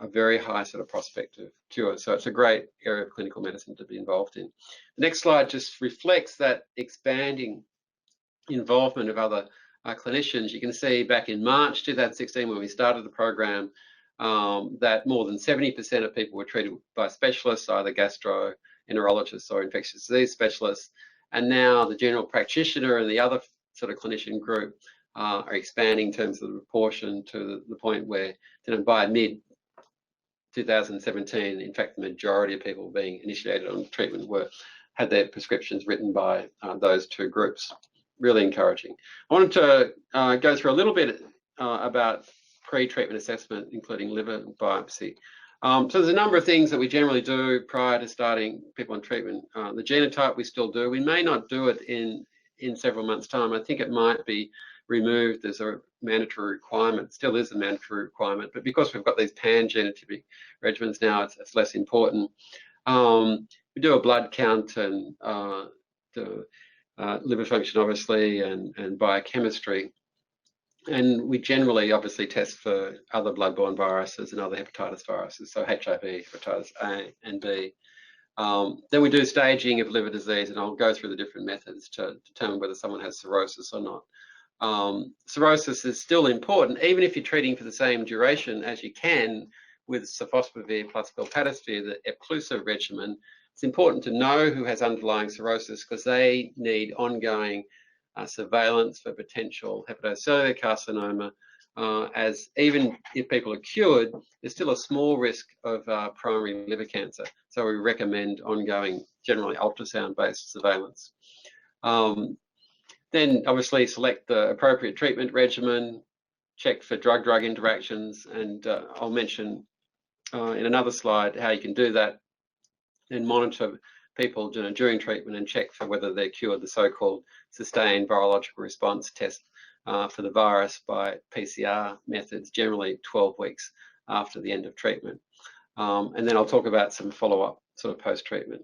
a very high sort of prospect of cure. So it's a great area of clinical medicine to be involved in. The next slide just reflects that expanding involvement of other clinicians. You can see back in March 2016, when we started the program, that more than 70% of people were treated by specialists, either gastroenterologists or infectious disease specialists. And now the general practitioner and the other sort of clinician group are expanding in terms of the proportion to the point where, by mid 2017, in fact, the majority of people being initiated on treatment had their prescriptions written by those two groups. Really encouraging. I wanted to go through a little bit about pre-treatment assessment, including liver biopsy. So there's a number of things that we generally do prior to starting people on treatment. The genotype we still do. We may not do it in several months' time. I think it might be removed as a mandatory requirement. Still is a mandatory requirement, but because we've got these pan-genotypic regimens now, it's less important. We do a blood count and liver function, obviously, and biochemistry. And we generally, obviously, test for other bloodborne viruses and other hepatitis viruses, so HIV, hepatitis A and B. Then we do staging of liver disease, and I'll go through the different methods to determine whether someone has cirrhosis or not. Cirrhosis is still important, even if you're treating for the same duration as you can with sofosbuvir plus velpatasvir, the Epclusa regimen. It's important to know who has underlying cirrhosis because they need ongoing surveillance for potential hepatocellular carcinoma, as even if people are cured, there's still a small risk of primary liver cancer. So we recommend ongoing, generally ultrasound-based surveillance. Then obviously select the appropriate treatment regimen, check for drug-drug interactions, and I'll mention in another slide how you can do that. Then monitor people during treatment and check for whether they're cured, the so-called sustained virological response test for the virus by PCR methods, generally 12 weeks after the end of treatment. And then I'll talk about some follow-up sort of post-treatment.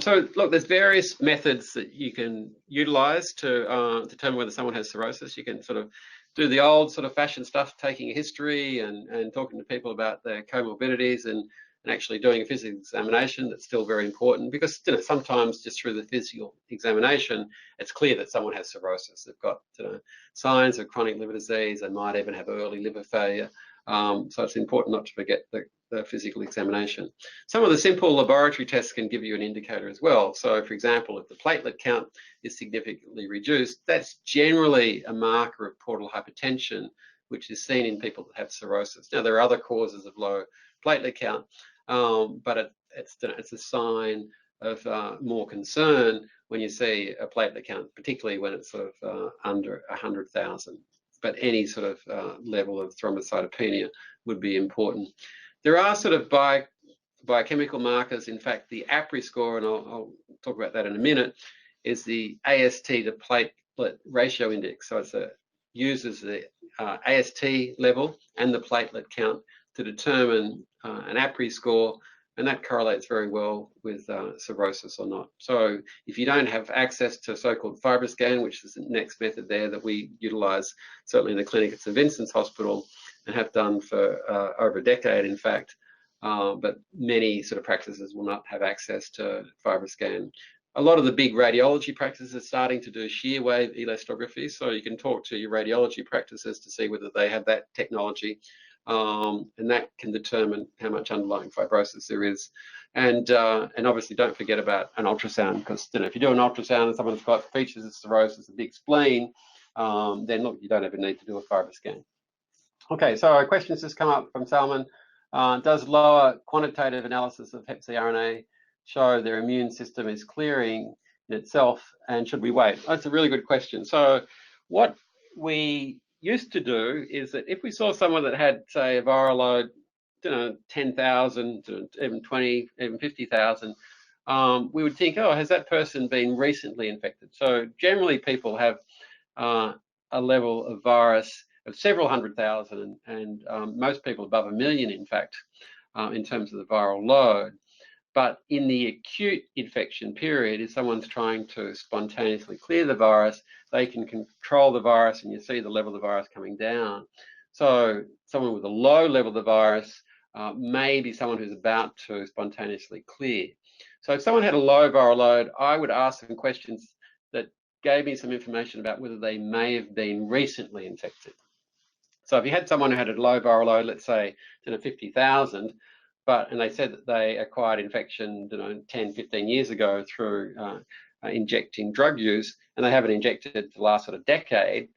So look, there's various methods that you can utilize to determine whether someone has cirrhosis. You can sort of do the old sort of fashioned stuff, taking a history and talking to people about their comorbidities and actually doing a physical examination. That's still very important because sometimes just through the physical examination, it's clear that someone has cirrhosis. They've got signs of chronic liver disease. They might even have early liver failure. So it's important not to forget the physical examination. Some of the simple laboratory tests can give you an indicator as well. So for example, if the platelet count is significantly reduced, that's generally a marker of portal hypertension, which is seen in people that have cirrhosis. Now, there are other causes of low platelet count, but it's a sign of more concern when you see a platelet count, particularly when it's sort of under 100,000. But any sort of level of thrombocytopenia would be important. There are sort of biochemical markers. In fact, the APRI score, and I'll talk about that in a minute, is the AST to platelet ratio index. So it uses the AST level and the platelet count to determine an APRI score, and that correlates very well with cirrhosis or not. So if you don't have access to so-called FibroScan, which is the next method there that we utilize, certainly in the clinic at St Vincent's Hospital, and have done for over a decade, in fact, but many sort of practices will not have access to FibroScan. A lot of the big radiology practices are starting to do shear wave elastography, so you can talk to your radiology practices to see whether they have that technology. And that can determine how much underlying fibrosis there is. And obviously don't forget about an ultrasound, because if you do an ultrasound and someone's got features of cirrhosis, a big spleen, then look, you don't ever need to do a FibroScan. Okay, so a question's just come up from Salman. Does lower quantitative analysis of Hep C RNA show their immune system is clearing in itself, and should we wait? That's a really good question. So what we used to do is that if we saw someone that had, say, a viral load, 10,000 to even 20, even 50,000, we would think, oh, has that person been recently infected? So generally people have a level of virus of several 100,000 and most people above 1 million, in fact, in terms of the viral load. But in the acute infection period, if someone's trying to spontaneously clear the virus, they can control the virus and you see the level of the virus coming down. So someone with a low level of the virus may be someone who's about to spontaneously clear. So if someone had a low viral load, I would ask them questions that gave me some information about whether they may have been recently infected. So if you had someone who had a low viral load, let's say 50,000, and they said that they acquired infection 10, 15 years ago through injecting drug use, and they haven't injected the last sort of decade,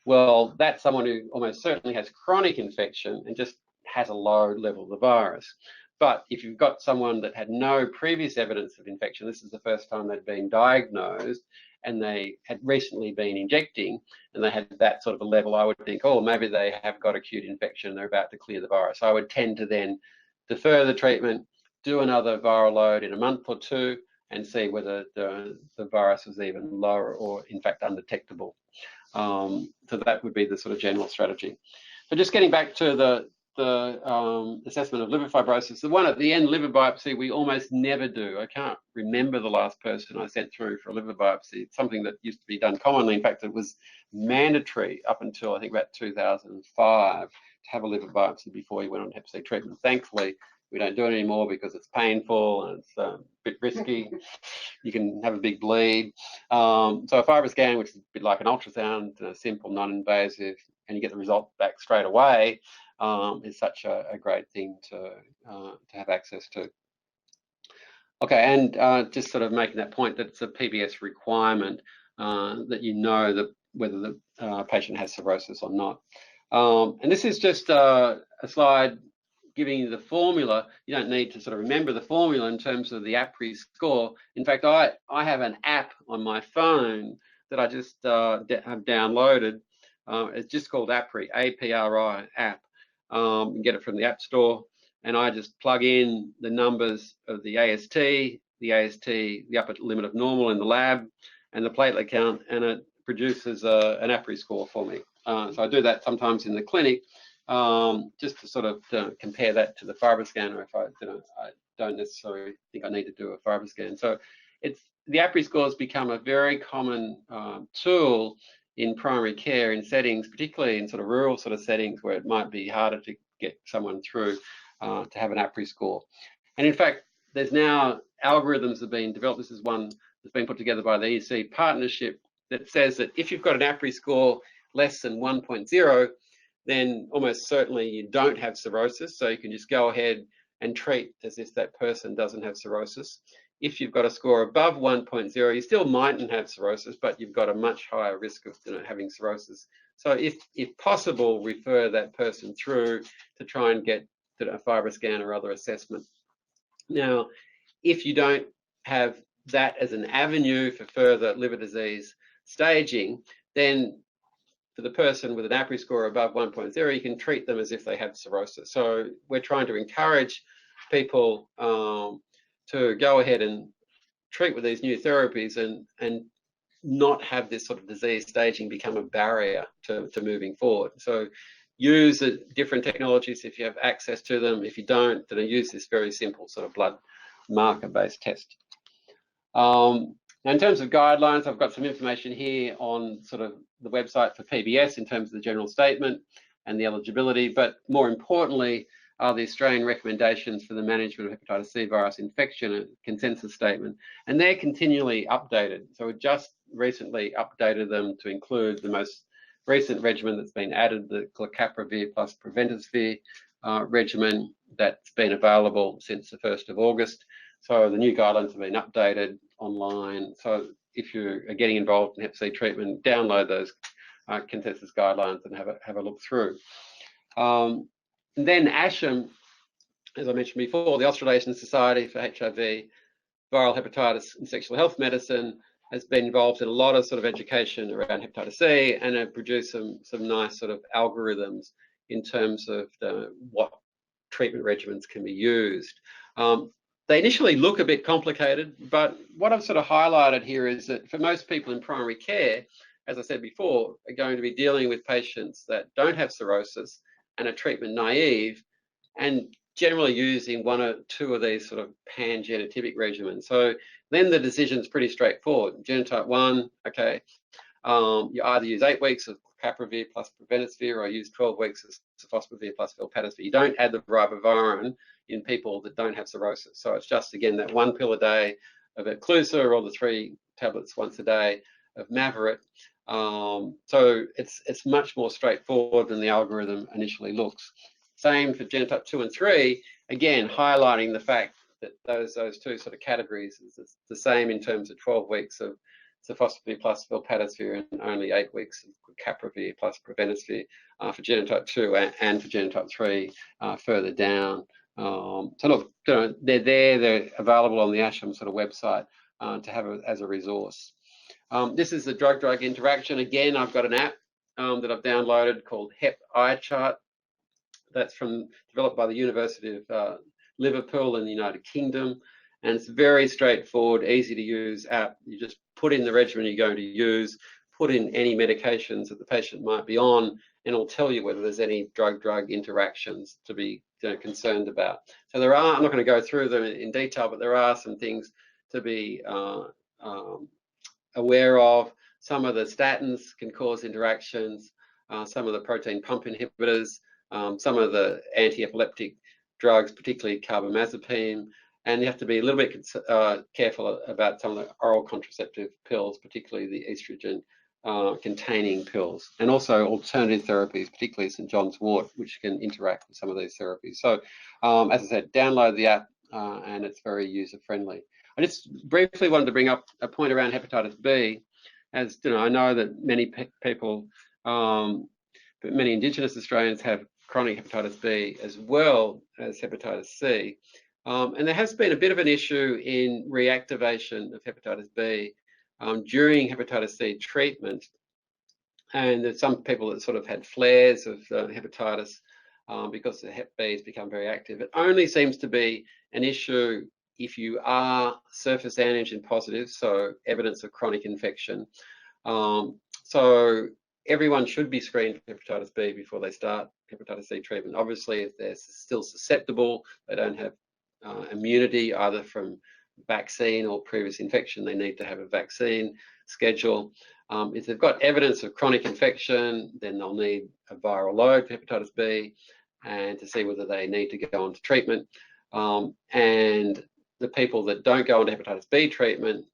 Well, that's someone who almost certainly has chronic infection and just has a low level of the virus. But if you've got someone that had no previous evidence of infection, this is the first time they'd been diagnosed, and they had recently been injecting, and they had that sort of a level, I would think, oh, maybe they have got acute infection, they're about to clear the virus. I would tend to then defer the treatment, do another viral load in a month or two, and see whether the virus was even lower or, in fact, undetectable. So that would be the sort of general strategy. So just getting back to the assessment of liver fibrosis, the one at the end, liver biopsy, we almost never do. I can't remember the last person I sent through for a liver biopsy. It's something that used to be done commonly. In fact, it was mandatory up until I think about 2005 to have a liver biopsy before you went on Hep C treatment. Thankfully, we don't do it anymore because it's painful and it's a bit risky. You can have a big bleed. So a FibroScan, which is a bit like an ultrasound, simple, non-invasive, and you get the result back straight away, is such a great thing to have access to. Okay, and just sort of making that point that it's a PBS requirement that you know that whether the patient has cirrhosis or not. And this is just a slide giving you the formula. You don't need to sort of remember the formula in terms of the APRI score. In fact, I have an app on my phone that I just have downloaded. It's just called APRI, APRI app. You can get it from the App Store, and I just plug in the numbers of the AST, the upper limit of normal in the lab, and the platelet count, and it produces an APRI score for me. So I do that sometimes in the clinic, just to sort of compare that to the FibroScan, or if I don't necessarily think I need to do a FibroScan. So the APRI scores become a very common tool in primary care in settings, particularly in sort of rural sort of settings where it might be harder to get someone through to have an APRI score. And in fact, there's now algorithms that have been developed. This is one that's been put together by the EC partnership that says that if you've got an APRI score less than 1.0, then almost certainly you don't have cirrhosis. So you can just go ahead and treat as if that person doesn't have cirrhosis. If you've got a score above 1.0, you still mightn't have cirrhosis, but you've got a much higher risk of having cirrhosis. So if possible, refer that person through to try and get a FibroScan or other assessment. Now, if you don't have that as an avenue for further liver disease staging, then for the person with an APRI score above 1.0, you can treat them as if they have cirrhosis. So we're trying to encourage people to go ahead and treat with these new therapies and not have this sort of disease staging become a barrier to moving forward. So use different technologies if you have access to them. If you don't, then use this very simple sort of blood marker-based test. Now, in terms of guidelines, I've got some information here on sort of the website for PBS in terms of the general statement and the eligibility, but more importantly are the Australian recommendations for the management of hepatitis C virus infection, a consensus statement, and they're continually updated. So we just recently updated them to include the most recent regimen that's been added, the glecaprevir plus preventosvir regimen that's been available since the 1st of August. So the new guidelines have been updated online. So if you are getting involved in Hep C treatment, download those consensus guidelines and have a look through. And then ASHEN, as I mentioned before, the Australasian Society for HIV, Viral Hepatitis and Sexual Health Medicine, has been involved in a lot of sort of education around hepatitis C and have produced some nice sort of algorithms in terms of what treatment regimens can be used. They initially look a bit complicated, but what I've sort of highlighted here is that for most people in primary care, as I said before, are going to be dealing with patients that don't have cirrhosis and are treatment naive, and generally using one or two of these sort of pan-genotypic regimens. So then the decision's pretty straightforward. Genotype 1, okay, you either use 8 weeks of glecaprevir plus preventosvir or use 12 weeks of sofosbuvir plus velpatasvir. You don't add the ribavirin in people that don't have cirrhosis. So it's just, again, that 1 pill a day of Eclusa or the 3 tablets once a day of Mavorite. So it's much more straightforward than the algorithm initially looks. Same for genotype 2 and 3, again, highlighting the fact that those two sort of categories is the same in terms of 12 weeks of sofosbuvir plus velpatasvir, and only 8 weeks of caprevir plus probenecvir for genotype 2 and for genotype 3 further down. So look, they're there, they're available on the ASHEN sort of website to have as a resource. This is the drug-drug interaction. Again, I've got an app that I've downloaded called Hep Eye Chart. That's developed by the University of Liverpool in the United Kingdom. And it's a very straightforward, easy to use app. You just put in the regimen you're going to use, put in any medications that the patient might be on, and it'll tell you whether there's any drug-drug interactions to be concerned about. So there are, I'm not going to go through them in detail, but there are some things to be aware of. Some of the statins can cause interactions, some of the protein pump inhibitors, some of the anti-epileptic drugs, particularly carbamazepine, and you have to be a little bit careful about some of the oral contraceptive pills, particularly the estrogen containing pills, and also alternative therapies, particularly St. John's wort, which can interact with some of these therapies. So as I said, download the app and it's very user-friendly. I just briefly wanted to bring up a point around hepatitis B. As you know, I know that many people, but many Indigenous Australians have chronic hepatitis B as well as hepatitis C. And there has been a bit of an issue in reactivation of hepatitis B during hepatitis C treatment. And there's some people that sort of had flares of hepatitis because the hep B has become very active. It only seems to be an issue if you are surface antigen positive, so evidence of chronic infection. So everyone should be screened for hepatitis B before they start hepatitis C treatment. Obviously, if they're still susceptible, they don't have immunity either from vaccine or previous infection, they need to have a vaccine schedule. If they've got evidence of chronic infection, then they'll need a viral load for hepatitis B and to see whether they need to go on to treatment. And the people that don't go into hepatitis B treatment,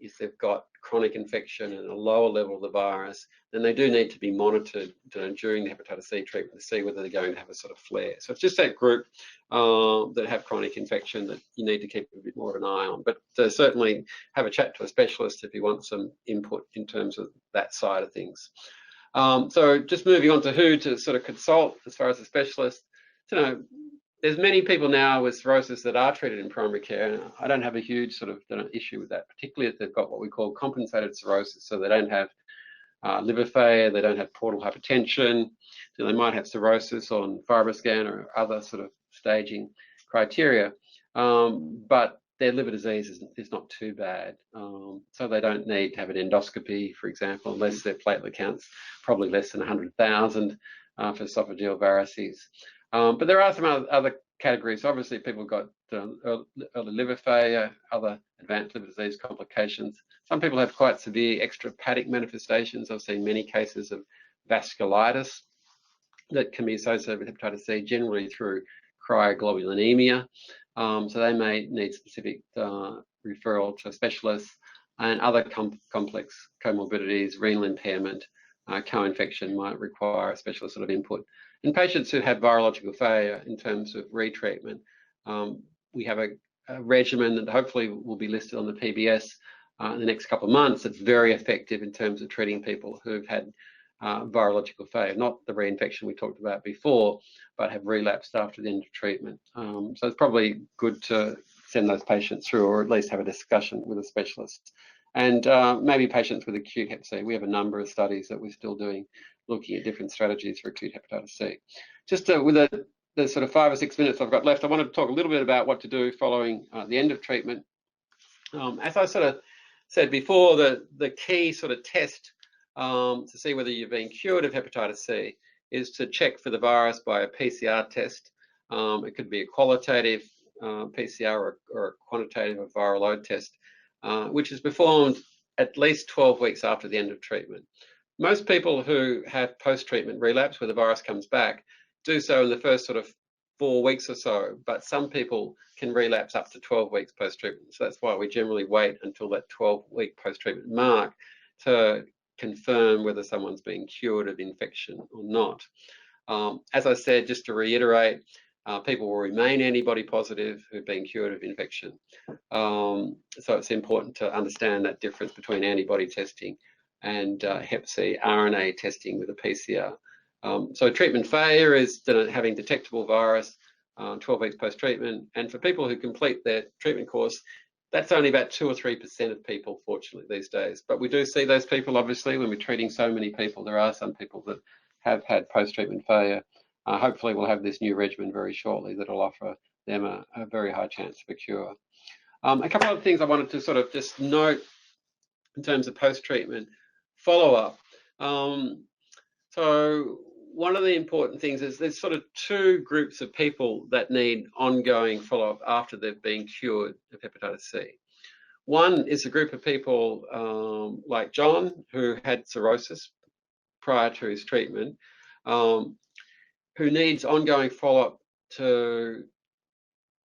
if they've got chronic infection and a lower level of the virus, then they do need to be monitored during the hepatitis C treatment to see whether they're going to have a sort of flare. So it's just that group that have chronic infection that you need to keep a bit more of an eye on. But certainly have a chat to a specialist if you want some input in terms of that side of things. So just moving on to who to sort of consult as far as a specialist. There's many people now with cirrhosis that are treated in primary care, and I don't have a huge sort of issue with that, particularly if they've got what we call compensated cirrhosis, so they don't have liver failure, they don't have portal hypertension, so they might have cirrhosis on FibroScan or other sort of staging criteria, but their liver disease is not too bad, so they don't need to have an endoscopy, for example, unless their platelet count's probably less than 100,000 for esophageal varices. But there are some other categories. Obviously, people got early liver failure, other advanced liver disease complications. Some people have quite severe extrahepatic manifestations. I've seen many cases of vasculitis that can be associated with hepatitis C, generally through cryoglobulinemia. So they may need specific referral to a specialist, and other complex comorbidities, renal impairment, co-infection might require a specialist sort of input. In patients who have virological failure in terms of retreatment, we have a regimen that hopefully will be listed on the PBS in the next couple of months that's very effective in terms of treating people who've had virological failure, not the reinfection we talked about before, but have relapsed after the end of treatment. So it's probably good to send those patients through, or at least have a discussion with a specialist. And maybe patients with acute hep C. We have a number of studies that we're still doing, looking at different strategies for acute hepatitis C. Just with the sort of 5 or 6 minutes I've got left, I wanted to talk a little bit about what to do following the end of treatment. As I sort of said before, the key sort of test to see whether you've been cured of hepatitis C is to check for the virus by a PCR test. It could be a qualitative PCR or a quantitative or viral load test, which is performed at least 12 weeks after the end of treatment. Most people who have post-treatment relapse, where the virus comes back, do so in the first sort of 4 weeks or so, but some people can relapse up to 12 weeks post-treatment. So that's why we generally wait until that 12-week post-treatment mark to confirm whether someone's been cured of infection or not. As I said, just to reiterate, people will remain antibody positive who've been cured of infection. So it's important to understand that difference between antibody testing and Hep C RNA testing with a PCR. So treatment failure is having detectable virus 12 weeks post-treatment, and for people who complete their treatment course, that's only about 2 or 3% of people, fortunately, these days. But we do see those people, obviously, when we're treating so many people. There are some people that have had post-treatment failure. Hopefully, we'll have this new regimen very shortly that will offer them a very high chance of a cure. A couple of things I wanted to sort of just note in terms of post-treatment follow-up. So one of the important things is there's sort of 2 groups of people that need ongoing follow-up after they've been cured of hepatitis C. One is a group of people like John, who had cirrhosis prior to his treatment, who needs ongoing follow-up to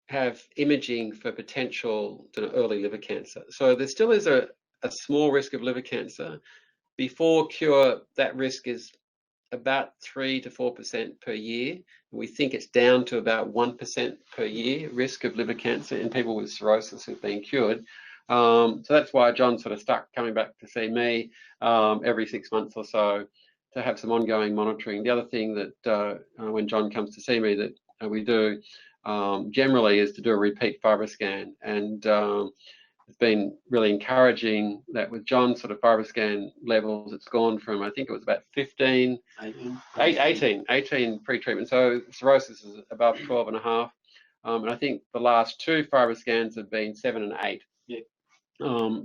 have imaging for potential early liver cancer. So there still is a small risk of liver cancer. Before cure, that risk is about 3 to 4% per year. We think it's down to about 1% per year risk of liver cancer in people with cirrhosis who've been cured. So that's why John sort of stuck coming back to see me every 6 months or so to have some ongoing monitoring. The other thing that when John comes to see me that we do generally is to do a repeat FibroScan, and it's been really encouraging that with John's sort of FibroScan levels, it's gone from, I think it was about 18 pre-treatment. So cirrhosis is above 12.5. And I think the last 2 FibroScans have been 7 and 8. Yeah.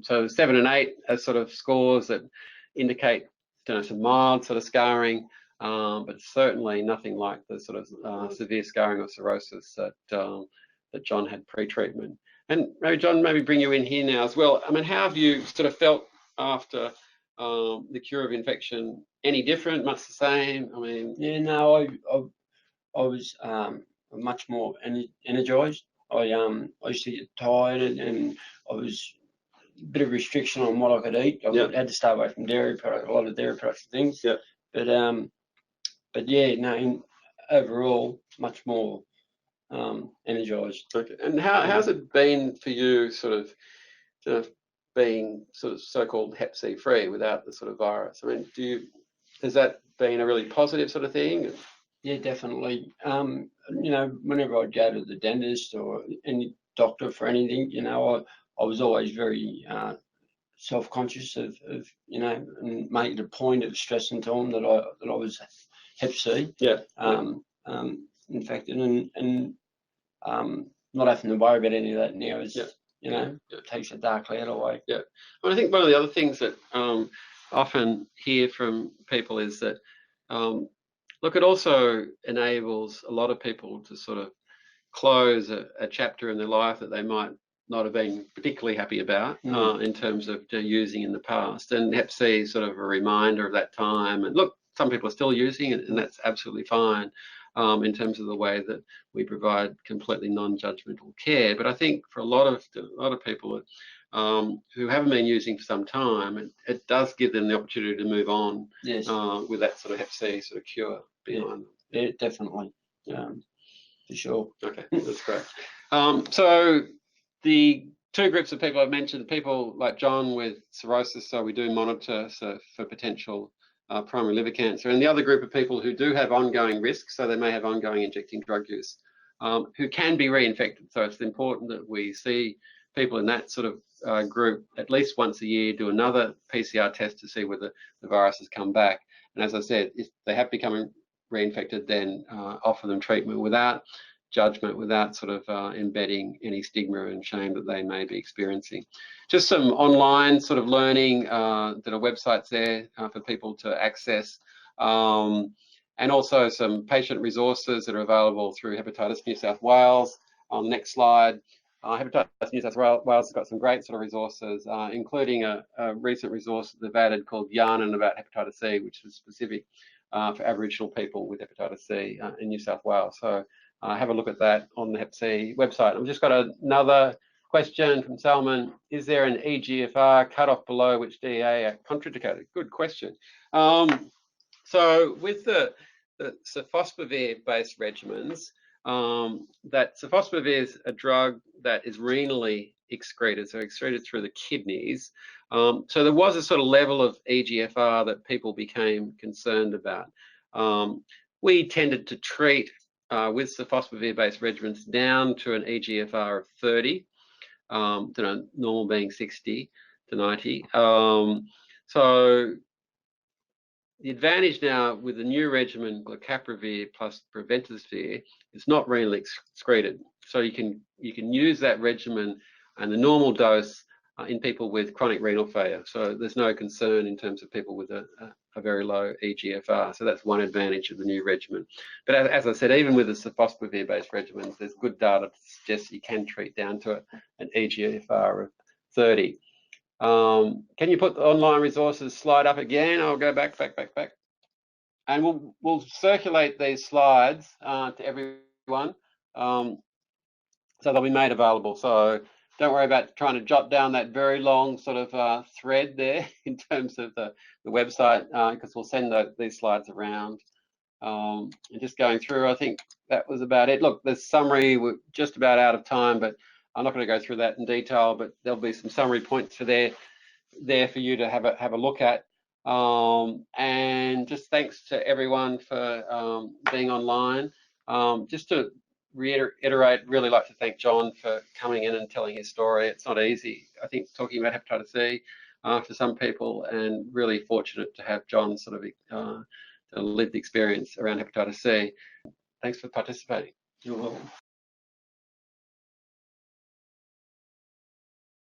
So 7 and 8 as sort of scores that indicate some mild sort of scarring, but certainly nothing like the sort of severe scarring of cirrhosis that John had pre-treatment. And maybe John, maybe bring you in here now as well. I mean, how have you sort of felt after the cure of infection? Any different? Much the same? I mean, yeah, no, I was much more energized. I used to get tired, and I was a bit of restriction on what I could eat. I had to stay away from dairy products, a lot of dairy products and things. Yeah. But yeah, no, overall, much more energized. Okay. And how's it been for you, sort of being sort of so-called Hep C free without the sort of virus? I mean, has that been a really positive sort of thing? Yeah, definitely. Whenever I'd go to the dentist or any doctor for anything, I was always very self-conscious of and making a point of stressing to them that I was Hep C. Yeah. Infected and not having to worry about any of that now is, takes the dark cloud away. Yeah. Well, I think one of the other things that often hear from people is that, look, it also enables a lot of people to sort of close a chapter in their life that they might not have been particularly happy about in terms of using in the past. And Hep C is sort of a reminder of that time. And look, some people are still using it, and that's absolutely fine. In terms of the way that we provide completely non-judgmental care. But I think for a lot of people who haven't been using for some time, it does give them the opportunity to move on with that sort of Hep C sort of cure behind them. Yeah, definitely. For sure. Okay, that's great. So the 2 groups of people I've mentioned, people like John with cirrhosis, so we do monitor for potential primary liver cancer, and the other group of people who do have ongoing risks, so they may have ongoing injecting drug use, who can be reinfected. So it's important that we see people in that sort of group at least once a year, do another PCR test to see whether the virus has come back. And as I said, if they have become reinfected, then offer them treatment without judgment, without sort of embedding any stigma and shame that they may be experiencing. Just some online sort of learning, there are websites there for people to access, and also some patient resources that are available through Hepatitis New South Wales. On the next slide, Hepatitis New South Wales has got some great sort of resources, including a recent resource that they've added called Yarn about Hepatitis C, which is specific for Aboriginal people with Hepatitis C in New South Wales. So have a look at that on the Hep C website. I've just got another question from Salman. Is there an EGFR cutoff below which DEA are contraindicated? Good question. So with the sofosbuvir-based regimens, that sofosbuvir is a drug that is renally excreted, so excreted through the kidneys. So there was a sort of level of eGFR that people became concerned about. We tended to treat with sofosbuvir-based regimens down to an eGFR of 30, normal being 60 to 90. So the advantage now with the new regimen, glecaprevir plus preventosvir, it's not renally excreted. So you can use that regimen and the normal dose in people with chronic renal failure. So there's no concern in terms of people with a very low eGFR. So that's one advantage of the new regimen. But as I said, even with the sofosbuvir-based regimens, there's good data to suggest you can treat down to an eGFR of 30. Can you put the online resources slide up again? I'll go back. And we'll circulate these slides to everyone. So they'll be made available. So don't worry about trying to jot down that very long sort of thread there in terms of the website, because we'll send these slides around. And just going through, I think that was about it. Look, the summary, we're just about out of time, but I'm not going to go through that in detail, but there'll be some summary points for there for you to have a look at. And just thanks to everyone for being online. Just to reiterate, really like to thank John for coming in and telling his story. It's not easy, I think, talking about hepatitis C for some people, and really fortunate to have John sort of a lived experience around hepatitis C. Thanks for participating. You're welcome.